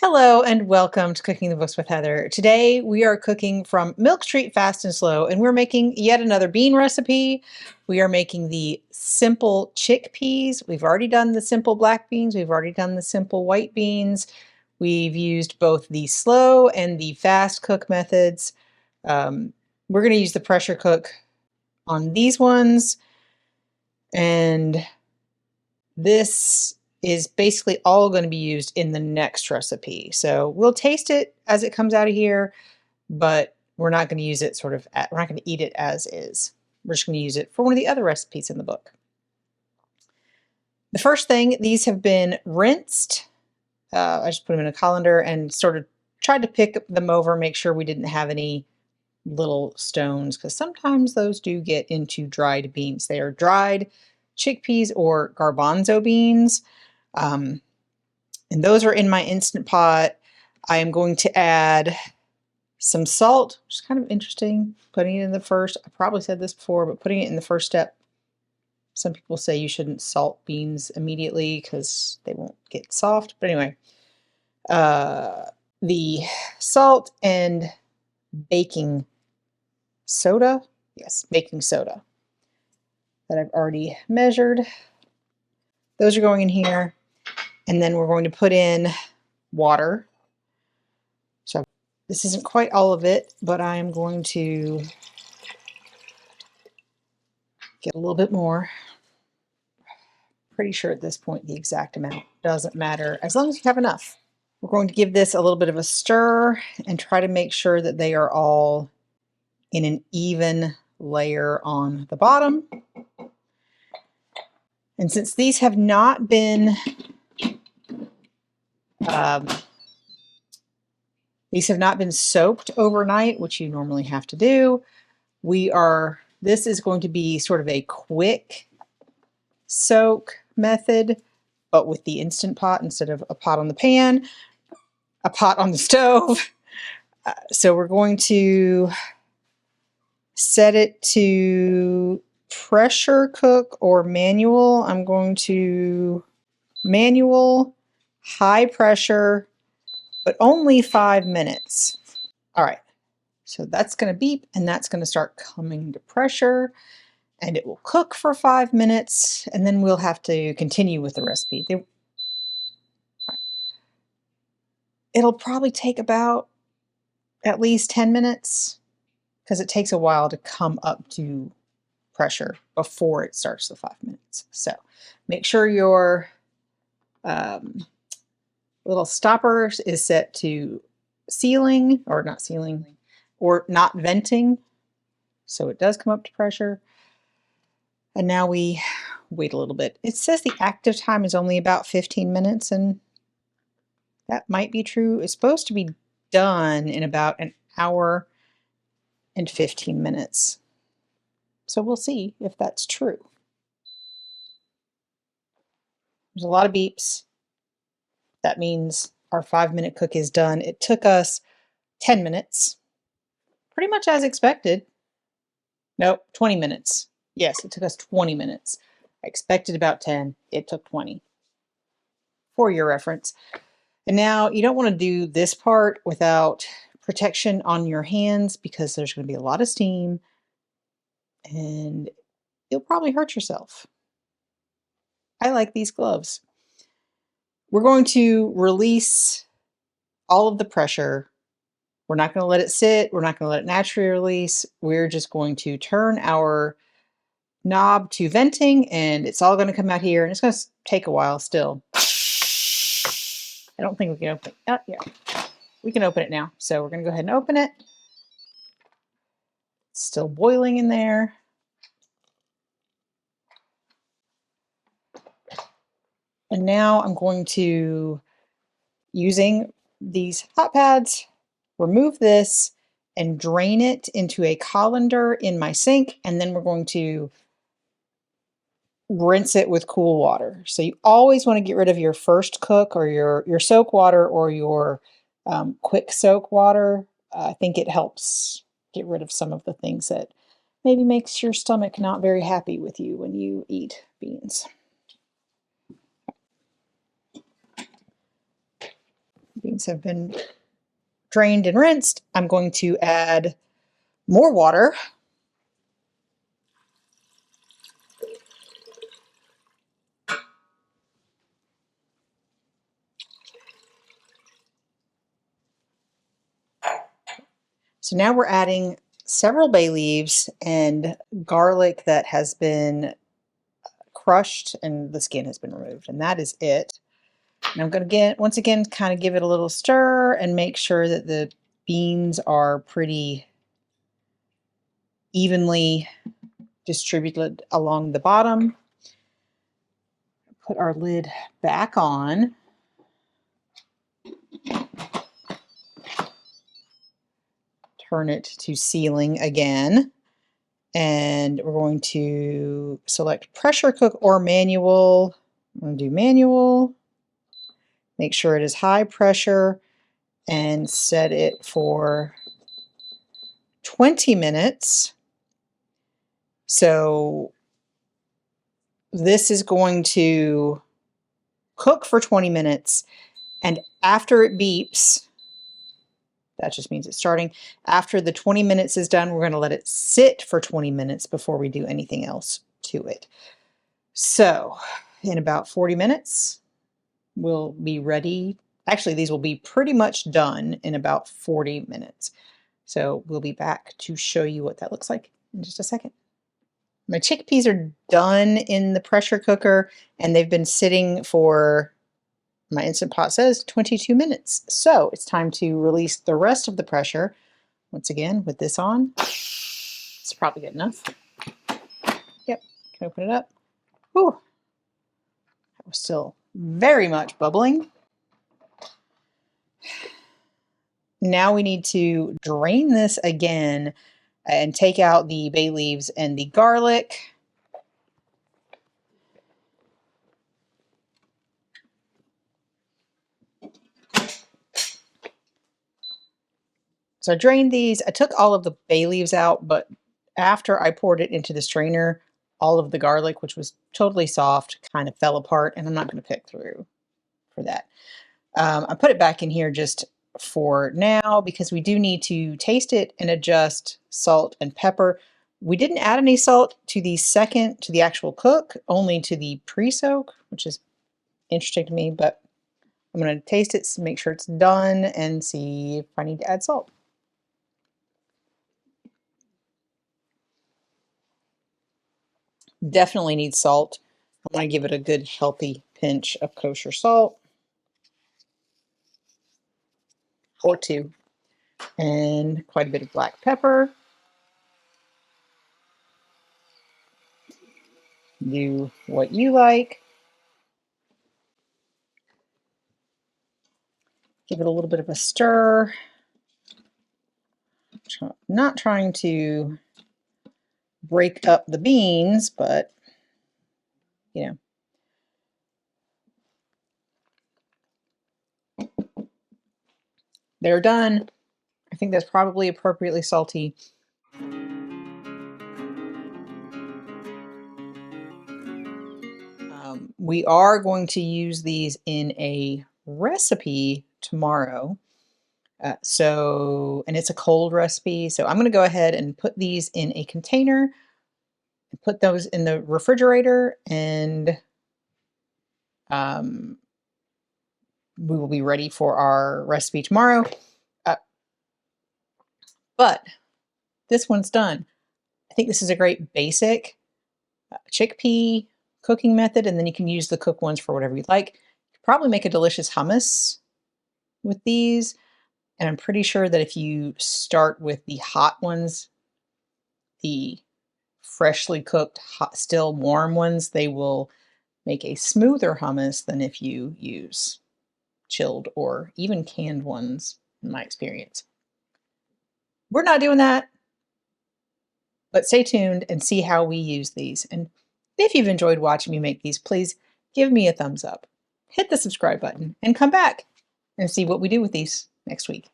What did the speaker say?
Hello and welcome to Cooking the Books with Heather. Today we are cooking from Milk Street Fast and Slow, and we're making yet another bean recipe. We are making the simple chickpeas. We've already done the simple black beans. We've already done the simple white beans. We've used both the slow and the fast cook methods. We're going to use the pressure cook on these ones, and this is basically all going to be used in the next recipe. So we'll taste it as it comes out of here, but we're not going to use it we're not going to eat it as is. We're just going to use it for one of the other recipes in the book. The first thing, these have been rinsed. I just put them in a colander and sort of tried to pick them over, make sure we didn't have any little stones, because sometimes those do get into dried beans. They are dried chickpeas or garbanzo beans. And those are in my Instant Pot. I am going to add some salt, which is kind of interesting, putting it in the first. I probably said this before, but putting it in the first step. Some people say you shouldn't salt beans immediately because they won't get soft. But anyway, the salt and baking soda. Yes, baking soda that I've already measured. Those are going in here. And then we're going to put in water. So this isn't quite all of it, but I am going to get a little bit more. Pretty sure at this point the exact amount doesn't matter, as long as you have enough. We're going to give this a little bit of a stir and try to make sure that they are all in an even layer on the bottom. And since these have not been soaked overnight, which you normally have to do, this is going to be sort of a quick soak method, but with the Instant Pot instead of a pot on the pan, a pot on the stove. So we're going to set it to pressure cook or manual. I'm going to manual, high pressure, but only 5 minutes. All right, so that's going to beep and that's going to start coming to pressure, and it will cook for 5 minutes, and then we'll have to continue with the recipe. It'll probably take about at least 10 minutes because it takes a while to come up to pressure before it starts the 5 minutes. So make sure your little stopper is set to sealing, or not sealing, or not venting, so it does come up to pressure. And now we wait a little bit. It says the active time is only about 15 minutes, and that might be true. It's supposed to be done in about an hour and 15 minutes. So we'll see if that's true. There's a lot of beeps. That means our 5-minute cook is done. It took us 10 minutes, pretty much as expected. Nope, 20 minutes. Yes, it took us 20 minutes. I expected about 10. It took 20. For your reference. And now you don't want to do this part without protection on your hands, because there's going to be a lot of steam and you'll probably hurt yourself. I like these gloves. We're going to release all of the pressure. We're not going to let it sit. We're not going to let it naturally release. We're just going to turn our knob to venting, and it's all going to come out here, and it's going to take a while still. I don't think we can open it. Oh, yeah. We can open it now. So we're going to go ahead and open it. It's still boiling in there. And now I'm going to, using these hot pads, remove this and drain it into a colander in my sink. And then we're going to rinse it with cool water. So you always want to get rid of your first cook, or your soak water, or your quick soak water. I think it helps get rid of some of the things that maybe makes your stomach not very happy with you when you eat beans. beans have been drained and rinsed, I'm going to add more water. So now we're adding several bay leaves and garlic that has been crushed and the skin has been removed, and that is it. And I'm going to once again kind of give it a little stir and make sure that the beans are pretty evenly distributed along the bottom. Put our lid back on. Turn it to sealing again. And we're going to select pressure cook or manual. I'm going to do manual. Make sure it is high pressure and set it for 20 minutes. So this is going to cook for 20 minutes, and after it beeps, that just means it's starting. After the 20 minutes is done, we're going to let it sit for 20 minutes before we do anything else to it. So in about 40 minutes, we'll be ready. Actually, these will be pretty much done in about 40 minutes. So we'll be back to show you what that looks like in just a second. My chickpeas are done in the pressure cooker, and they've been sitting for, my Instant Pot says, 22 minutes. So it's time to release the rest of the pressure. Once again, with this on, it's probably good enough. Yep, can open it up. Whew, that was still very much bubbling. Now we need to drain this again and take out the bay leaves and the garlic. So I drained these. I took all of the bay leaves out, but after I poured it into the strainer, all of the garlic, which was totally soft, kind of fell apart, and I'm not going to pick through for that. I put it back in here just for now because we do need to taste it and adjust salt and pepper. We didn't add any salt to the actual cook, only to the pre-soak, which is interesting to me, but I'm going to taste it, make sure it's done, and see if I need to add salt. Definitely needs salt. I want to give it a good healthy pinch of kosher salt. Or two. And quite a bit of black pepper. Do what you like. Give it a little bit of a stir. Not trying to break up the beans, but you know. They're done. I think that's probably appropriately salty. We are going to use these in a recipe tomorrow. And it's a cold recipe. So I'm going to go ahead and put these in a container, put those in the refrigerator, and we will be ready for our recipe tomorrow. But this one's done. I think this is a great basic chickpea cooking method, and then you can use the cooked ones for whatever you'd like. You could probably make a delicious hummus with these, and I'm pretty sure that if you start with the hot ones, the freshly cooked, hot, still warm ones, they will make a smoother hummus than if you use chilled or even canned ones, in my experience. We're not doing that, but stay tuned and see how we use these. And if you've enjoyed watching me make these, please give me a thumbs up, hit the subscribe button, and come back and see what we do with these next week.